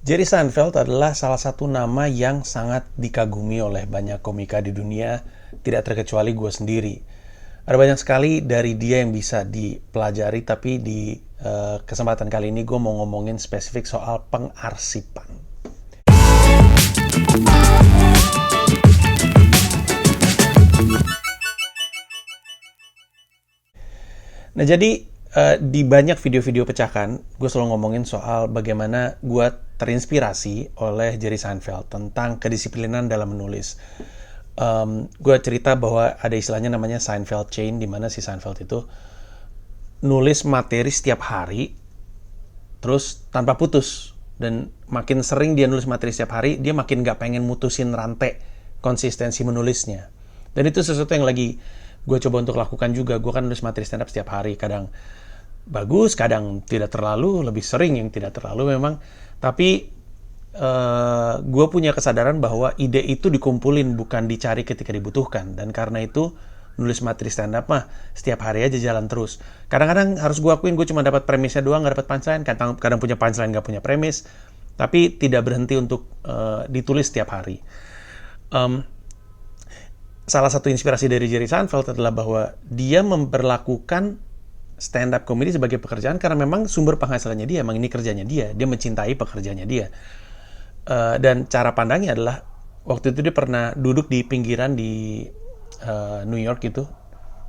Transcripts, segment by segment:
Jerry Seinfeld adalah salah satu nama yang sangat dikagumi oleh banyak komika di dunia, tidak terkecuali gue sendiri. Ada banyak sekali dari dia yang bisa dipelajari, tapi di kesempatan kali ini gue mau ngomongin spesifik soal pengarsipan. Nah, jadi di banyak video-video pecahan, gue selalu ngomongin soal bagaimana gue terinspirasi oleh Jerry Seinfeld tentang kedisiplinan dalam menulis. Gue cerita bahwa ada istilahnya namanya Seinfeld Chain, di mana si Seinfeld itu nulis materi setiap hari, terus tanpa putus. Dan makin sering dia nulis materi setiap hari, dia makin gak pengen mutusin rantai konsistensi menulisnya. Dan itu sesuatu yang lagi gue coba untuk lakukan juga. Gue kan nulis materi stand up setiap hari, kadang bagus, kadang tidak terlalu, lebih sering yang tidak terlalu memang. Tapi gue punya kesadaran bahwa ide itu dikumpulin, bukan dicari ketika dibutuhkan. Dan karena itu nulis materi stand up mah setiap hari aja jalan terus. Kadang-kadang harus gue akuin gue cuma dapat premisnya doang, gak dapat punchline. Kadang punya punchline, gak punya premis. Tapi tidak berhenti untuk ditulis setiap hari. Salah satu inspirasi dari Jerry Seinfeld adalah bahwa dia memperlakukan stand up comedy sebagai pekerjaan karena memang sumber penghasilannya dia, memang ini kerjanya dia mencintai pekerjaannya dia. Dan cara pandangnya adalah waktu itu dia pernah duduk di pinggiran di New York gitu,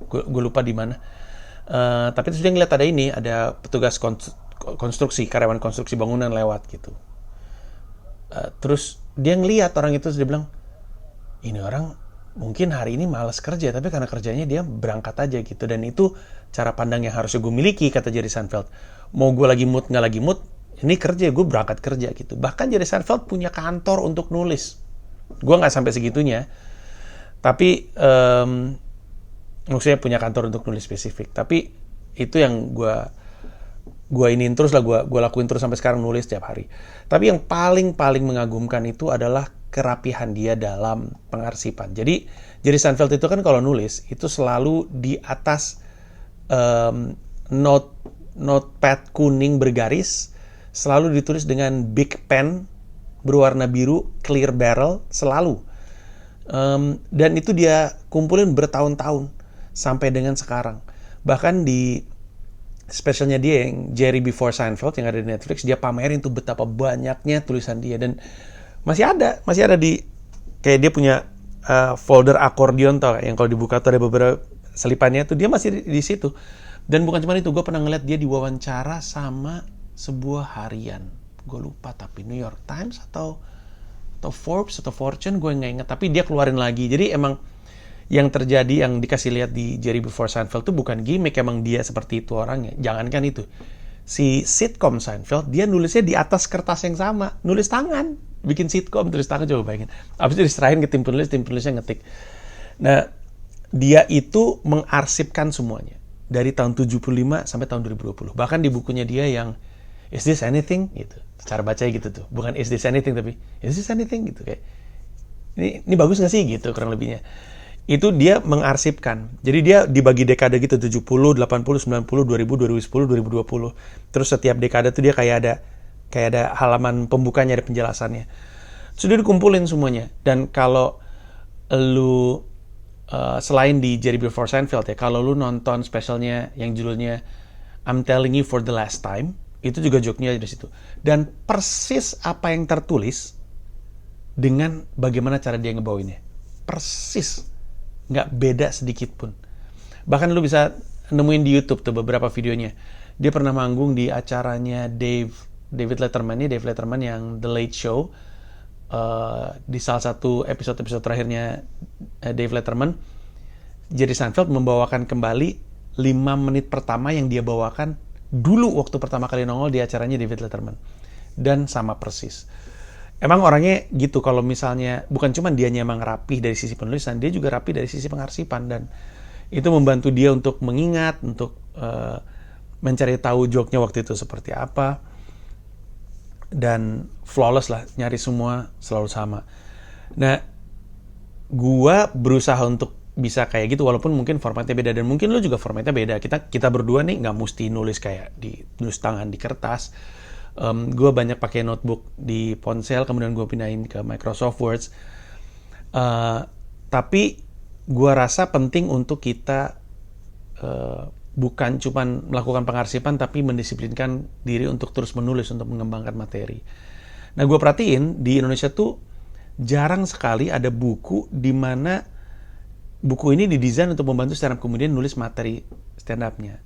gue lupa di mana. Tapi terus dia ngeliat ada petugas konstruksi, karyawan konstruksi bangunan lewat gitu. Terus dia ngeliat orang itu, terus dia bilang, ini orang mungkin hari ini malas kerja, tapi karena kerjanya dia berangkat aja gitu. Dan itu cara pandang yang harusnya gue miliki, kata Jerry Seinfeld. Mau gue lagi mood, nggak lagi mood, ini kerja, gue berangkat kerja gitu. Bahkan Jerry Seinfeld punya kantor untuk nulis. Gue nggak sampai segitunya, tapi maksudnya punya kantor untuk nulis spesifik. Tapi itu yang gue iniin terus lah, gue lakuin terus sampai sekarang, nulis setiap hari. Tapi yang paling mengagumkan itu adalah kerapihan dia dalam pengarsipan. Jadi Jerry Seinfeld itu kan kalau nulis itu selalu di atas notepad kuning bergaris, selalu ditulis dengan big pen berwarna biru, clear barrel, selalu. Dan itu dia kumpulin bertahun-tahun sampai dengan sekarang. Bahkan di specialnya dia yang Jerry Before Seinfeld yang ada di Netflix, dia pamerin tuh betapa banyaknya tulisan dia. Dan masih ada di, kayak dia punya folder akordeon tau, yang kalau dibuka tuh ada beberapa selipannya tuh, dia masih di situ. Dan bukan cuma itu, gue pernah ngeliat dia diwawancara sama sebuah harian, gue lupa, tapi New York Times atau Forbes atau Fortune, gue nggak ingat, tapi dia keluarin lagi. Jadi emang yang terjadi, yang dikasih lihat di Jerry Before Seinfeld itu bukan gimmick, emang dia seperti itu orangnya. Jangankan itu, si sitcom Seinfeld, dia nulisnya di atas kertas yang sama, nulis tangan, bikin sitcom, tulis tangan, coba bayangin. Abis itu diserahin ke tim penulisnya ngetik. Nah, dia itu mengarsipkan semuanya dari tahun 75 sampai tahun 2020. Bahkan di bukunya dia yang Is This Anything gitu, cara bacanya gitu tuh, bukan Is This Anything tapi Is This Anything gitu, kayak ini bagus nggak sih gitu, kurang lebihnya. Itu dia mengarsipkan. Jadi dia dibagi dekade gitu, 70, 80, 90, 2000, 2010, 2020. Terus setiap dekade tuh dia kayak ada halaman pembukanya, ada penjelasannya. Sudah dikumpulin semuanya. Dan kalau lu selain di Jerry Before Seinfeld ya, kalau lu nonton specialnya yang judulnya I'm Telling You for the Last Time, itu juga joke-nya di situ. Dan persis apa yang tertulis dengan bagaimana cara dia ngebawainnya. Persis. Nggak beda sedikit pun. Bahkan lu bisa nemuin di YouTube tuh beberapa videonya. Dia pernah manggung di acaranya David Letterman yang The Late Show. Di salah satu episode terakhirnya Dave Letterman, Jerry Seinfeld membawakan kembali 5 menit pertama yang dia bawakan dulu waktu pertama kali nongol di acaranya David Letterman. Dan sama persis. Emang orangnya gitu, kalau misalnya bukan cuma dianya emang rapih dari sisi penulisan, dia juga rapih dari sisi pengarsipan, dan itu membantu dia untuk mengingat, untuk mencari tahu joke-nya waktu itu seperti apa, dan flawless lah, nyari semua selalu sama. Nah, gua berusaha untuk bisa kayak gitu, walaupun mungkin formatnya beda, dan mungkin lu juga formatnya beda. Kita berdua nih nggak mesti nulis kayak di nulis tangan di kertas. Gue banyak pakai notebook di ponsel, kemudian gue pindahin ke Microsoft Word. Tapi gue rasa penting untuk kita bukan cuma melakukan pengarsipan, tapi mendisiplinkan diri untuk terus menulis, untuk mengembangkan materi. Nah, gue perhatiin di Indonesia tuh jarang sekali ada buku di mana buku ini didesain untuk membantu stand up comedian nulis materi stand up-nya.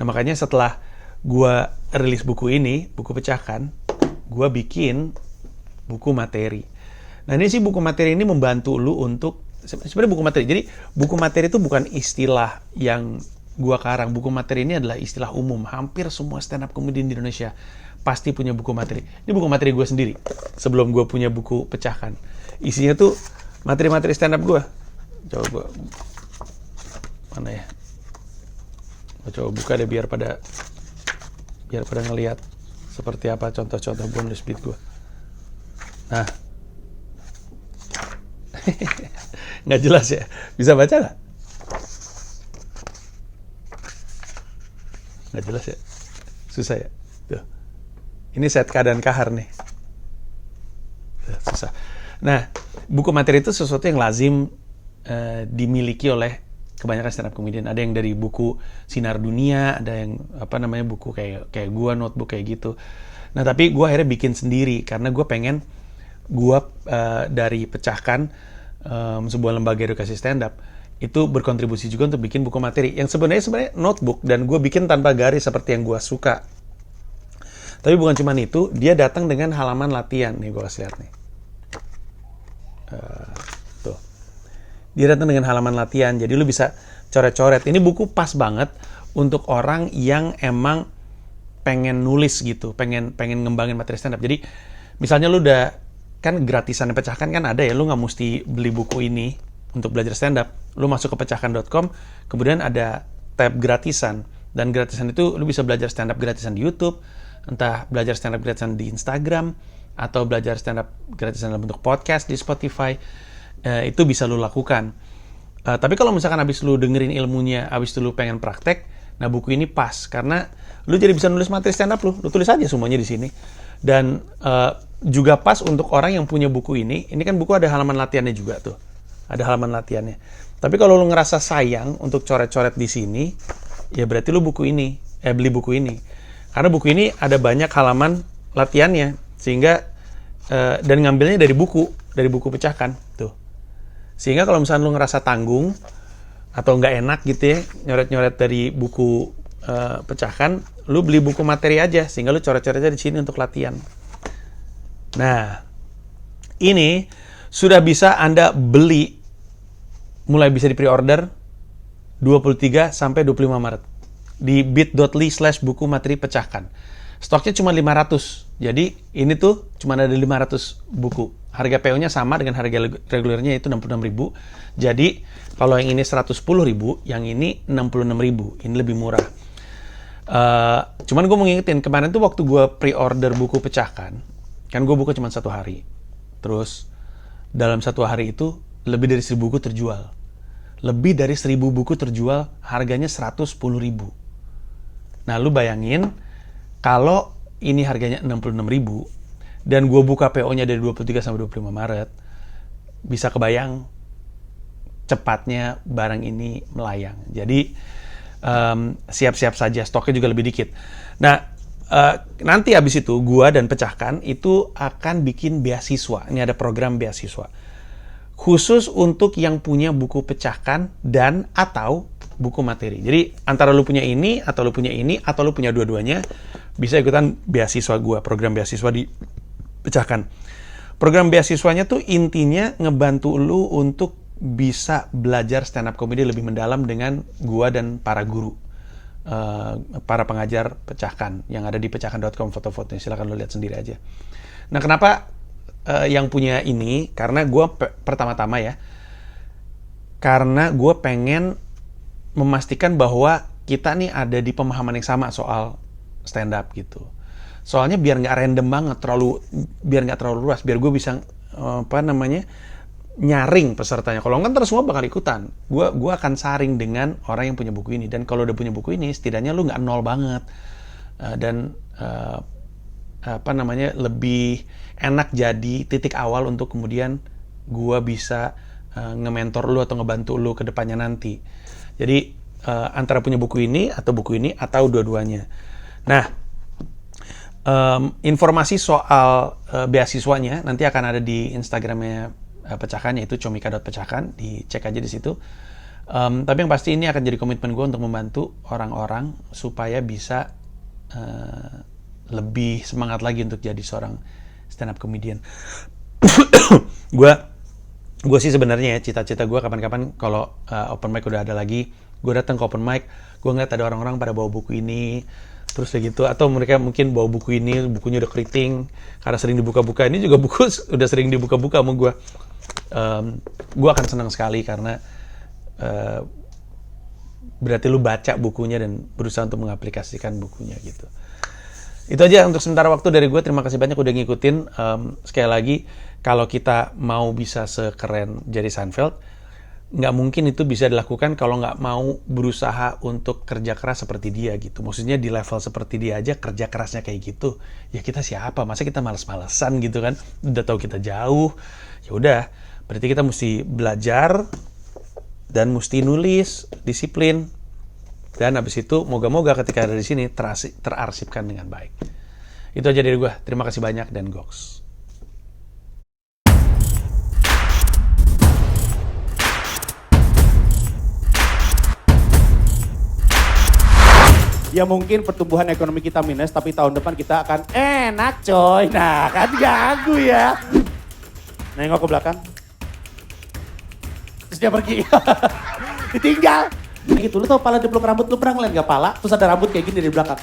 Nah, makanya setelah gue rilis buku ini, buku pecahkan, gue bikin buku materi. Nah, ini sih buku materi ini membantu lu untuk, sebenarnya buku materi. Jadi, buku materi itu bukan istilah yang gua karang. Buku materi ini adalah istilah umum. Hampir semua stand up comedian di Indonesia pasti punya buku materi. Ini buku materi gue sendiri sebelum gue punya buku pecahkan. Isinya tuh materi-materi stand up gue. Coba gue mana ya? Gue coba buka deh biar pada ngelihat seperti apa contoh-contoh bonus beat gue. Nah, nggak jelas ya. Bisa baca nggak? Nggak jelas ya, susah ya. Tuh. Ini Setka dan Kahar nih. Susah. Nah, buku materi itu sesuatu yang lazim dimiliki oleh kebanyakan stand up comedian. Ada yang dari buku Sinar Dunia, ada yang buku kayak gua, notebook kayak gitu. Nah, tapi gua akhirnya bikin sendiri karena gua pengen dari Pecahkan, sebuah lembaga edukasi stand up, itu berkontribusi juga untuk bikin buku materi yang sebenarnya notebook, dan gue bikin tanpa garis seperti yang gue suka. Tapi bukan cuma itu, dia datang dengan halaman latihan. Nih gue kasih lihat nih. Tuh. Dia datang dengan halaman latihan, jadi lu bisa coret-coret. Ini buku pas banget untuk orang yang emang pengen nulis gitu, pengen ngembangin materi stand up. Jadi misalnya lu udah, kan gratisan Pecahkan kan ada ya, lu nggak mesti beli buku ini untuk belajar stand up. Lu masuk ke pecahkan.com, kemudian ada tab gratisan, dan gratisan itu lu bisa belajar stand up gratisan di YouTube, entah belajar stand up gratisan di Instagram, atau belajar stand up gratisan dalam bentuk podcast di Spotify. Itu bisa lu lakukan. Tapi kalau misalkan abis lu dengerin ilmunya, abis itu lu pengen praktek, nah buku ini pas karena lu jadi bisa nulis materi stand up lu tulis aja semuanya di sini. Dan juga pas untuk orang yang punya buku ini. Ini kan buku ada halaman latihannya juga tuh. Ada halaman latihannya. Tapi kalau lu ngerasa sayang untuk coret-coret di sini, ya berarti lu beli buku ini. Karena buku ini ada banyak halaman latihannya, sehingga dan ngambilnya dari buku Pecahkan tuh. Sehingga kalau misalnya lu ngerasa tanggung atau nggak enak gitu ya, nyoret-nyoret dari buku Pecahkan, lu beli buku materi aja, sehingga lu coret-coretnya di sini untuk latihan. Nah, ini sudah bisa Anda beli, mulai bisa di pre-order 23 sampai 25 Maret di bit.ly/buku materi Pecahkan. Stoknya cuma 500. Jadi ini tuh cuma ada 500 buku. Harga PO-nya sama dengan harga regulernya, yaitu 66.000. Jadi kalau yang ini 110.000, yang ini 66.000. Ini lebih murah. Cuman gue mau ngingetin, kemarin tuh waktu gue pre-order buku Pecahkan, kan gue buka cuma 1 hari. Terus dalam 1 hari itu lebih dari 1.000 buku terjual. Lebih dari 1.000 buku terjual, harganya 110.000. Nah, lu bayangin kalau ini harganya 66.000 dan gue buka PO-nya dari 23 sampai 25 Maret, bisa kebayang cepatnya barang ini melayang. Jadi siap-siap saja, stoknya juga lebih dikit. Nah, nanti abis itu gue dan Pecahkan itu akan bikin beasiswa. Ini ada program beasiswa khusus untuk yang punya buku Pecahkan dan atau buku materi. Jadi antara lu punya ini, atau lu punya ini, atau lu punya dua-duanya, bisa ikutan beasiswa gua, program beasiswa di Pecahkan. Program beasiswanya tuh intinya ngebantu lu untuk bisa belajar stand up comedy lebih mendalam dengan gua dan para guru, para pengajar Pecahkan yang ada di pecahkan.com, foto-fotonya silakan lu lihat sendiri aja. Nah, kenapa yang punya ini? Karena gue pertama-tama ya, karena gue pengen memastikan bahwa kita nih ada di pemahaman yang sama soal stand up gitu. Soalnya biar nggak random banget, biar nggak terlalu luas, biar gue bisa nyaring pesertanya. Kalau nggak terus semua bakal ikutan. Gue akan saring dengan orang yang punya buku ini. Dan kalau udah punya buku ini, setidaknya lu nggak nol banget. Dan lebih enak jadi titik awal untuk kemudian gue bisa nge-mentor lu atau ngebantu lu ke depannya nanti. Jadi antara punya buku ini atau dua-duanya. Nah, informasi soal beasiswanya nanti akan ada di Instagramnya Pecahkan, yaitu comika.pecahkan, dicek aja di situ. Tapi yang pasti ini akan jadi komitmen gue untuk membantu orang-orang supaya bisa lebih semangat lagi untuk jadi seorang stand up comedian. gue sih sebenarnya ya, cita-cita gue kapan-kapan kalau open mic udah ada lagi, gue datang ke open mic, gue ngeliat ada orang-orang pada bawa buku ini, terus kayak gitu, atau mereka mungkin bawa buku ini, bukunya udah keriting karena sering dibuka-buka. Ini juga buku udah sering dibuka-buka sama gue. Gue akan senang sekali karena berarti lu baca bukunya dan berusaha untuk mengaplikasikan bukunya gitu. Itu aja untuk sementara waktu dari gue. Terima kasih banyak udah ngikutin. Sekali lagi, kalau kita mau bisa sekeren Jerry Seinfeld, nggak mungkin itu bisa dilakukan kalau nggak mau berusaha untuk kerja keras seperti dia gitu. Maksudnya di level seperti dia aja kerja kerasnya kayak gitu. Ya kita siapa? Masa kita males-malesan gitu kan? Udah tahu kita jauh. Ya udah, berarti kita mesti belajar dan mesti nulis, disiplin. Dan habis itu, moga-moga ketika ada di sini terarsipkan dengan baik. Itu aja dari gue. Terima kasih banyak dan goks. Ya mungkin pertumbuhan ekonomi kita minus, tapi tahun depan kita akan enak coy. Nah kan gagu ya. Nengok ke belakang. Terus dia pergi. Ditinggal. Gitu, lu tau pala deplok rambut, lu pernah ngeliat gak pala? Terus ada rambut kayak gini di belakang.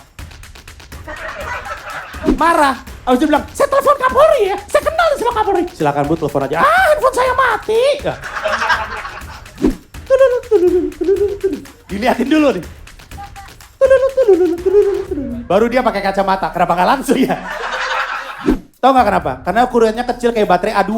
Marah. Habis dia bilang, saya telepon Kapolri ya. Saya kenal sama Kapolri. Silakan Bu, telepon aja. Handphone saya mati. Dilihatin dulu nih. Baru dia pakai kacamata. Kenapa gak langsung ya? Tahu gak kenapa? Karena ukurannya kecil kayak baterai A2.